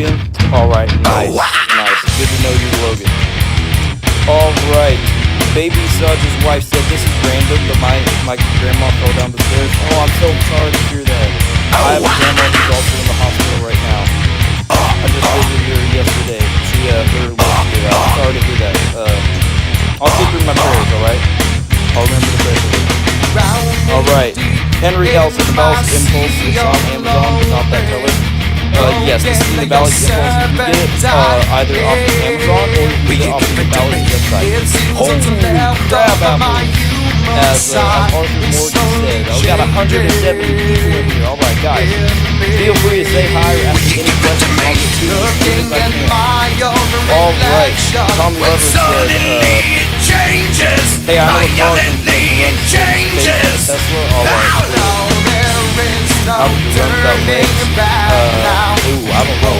Alright, nice, nice. Good to know you, Logan. Alright, baby Sudge's wife said this is random, but my grandma fell down the stairs. Oh, I'm so sorry to hear that. I have a grandma who's also in the hospital right now. I just visited her yesterday. She, her leg gave out. I'm sorry to hear that. I'll keep her in my prayers, alright? I'll remember to pray for her. Alright, Henry L. said the Balisong Impulse is on Amazon, but not that color. Yes, this is the Balisong Impulse. You can get it either off of Amazon or you can get it off of the Balisong website. Holy crap, Apple! As Arthur Morgan said, we got 170 people in here. Alright, guys, feel free to say hi or ask me any questions. I'll get to as soon as I can. Alright, Tommy Lover said, hey, I know a car can run Tesla. Alright, cool. How would you run without legs? Ooh, I don't know.